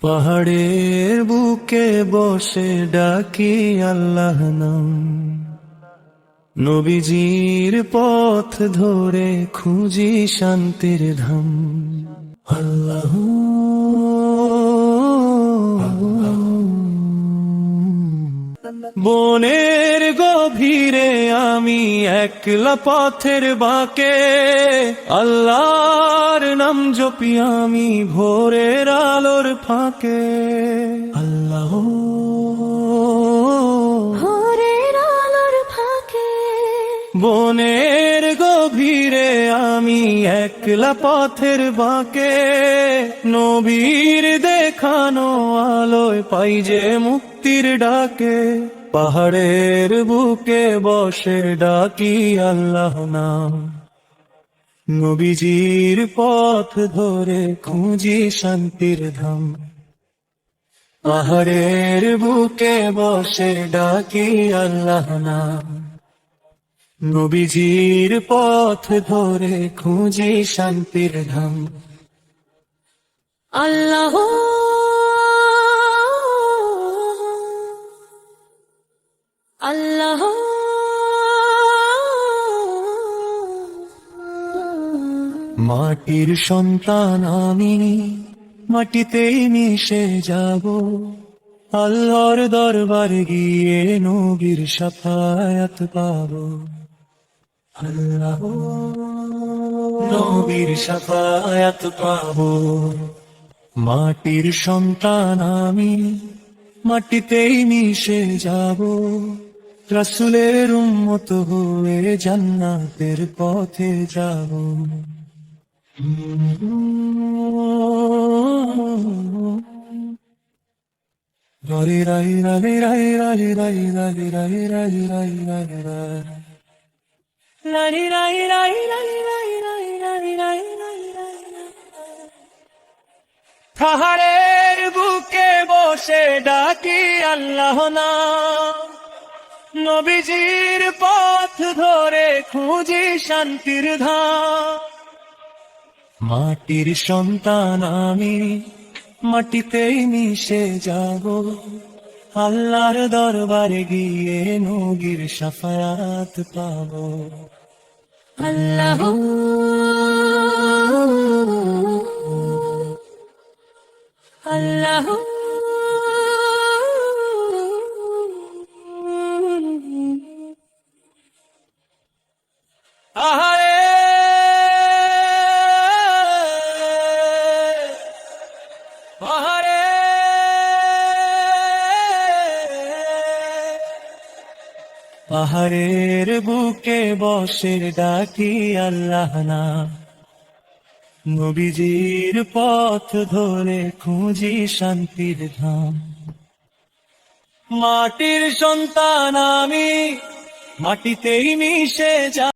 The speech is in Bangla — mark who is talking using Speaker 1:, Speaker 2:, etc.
Speaker 1: পাহাড়ের বুকে বসে ডাকি আল্লাহ নাম, নবীজির পথ ধরে খুঁজি শান্তির ধাম। আল্লাহ বনের গভীরে আমি একলা পথের বাঁকে, আল্লাহর নাম জপি আমি ভোরের আলোর ফাঁকে। আল্লাহ
Speaker 2: ভোরের আলোর ফাঁকে,
Speaker 1: বনের গভীরে আমি একলা পথের বাঁকে, নবীর দেখানো আলোয় পাই যে মুক্তির ডাকে। পাহাড়ের বুকে বসে ডাকি আল্লাহ নাম, নবীজির পথ ধরে খুঁজি শান্তির ধাম। পাহাড়ের বুকে বসে ডাকি আল্লাহ নাম, নবীজির পথ ধরে খুঁজি শান্তির ধাম।
Speaker 2: আল্লাহ আল্লাহ
Speaker 1: মাটির সন্তান আমি, মাটিতেই মিশে যাব, আল্লাহর দরবার গিয়ে নবীর শাফায়াত পাব। আল্লাহ নবীর শাফায়াত পাব। মাটির সন্তান আমি, মাটিতেই মিশে যাব, রাসূলের উম্মত হয়ে জান্নাতের পথে যাব। রাই রাই রাই রাই রাই রাই রাই রাই রাই রাই রাই রাই লারি রাই রাই রাই রাই রাই রাই রাই রাই রাই। পাহাড়ের বুকে বসে ডাকি আল্লাহ নাম, নবীজির পথ ধরে খুঁজি শান্তির ধাম। মাটির সন্তান আমি, মাটিতেই মিশে যাব, আল্লাহর দরবারে গিয়ে নবীর শাফায়াত পাব।
Speaker 2: আল্লাহ আল্লাহ
Speaker 1: আহারে আহারে পাহাড়ের বুকে বসে ডাকি আল্লাহ নাম, নবীজির পথ ধরে খুঁজি শান্তির ধাম। মাটির সন্তান আমি, মাটিতেই মিশে যাব।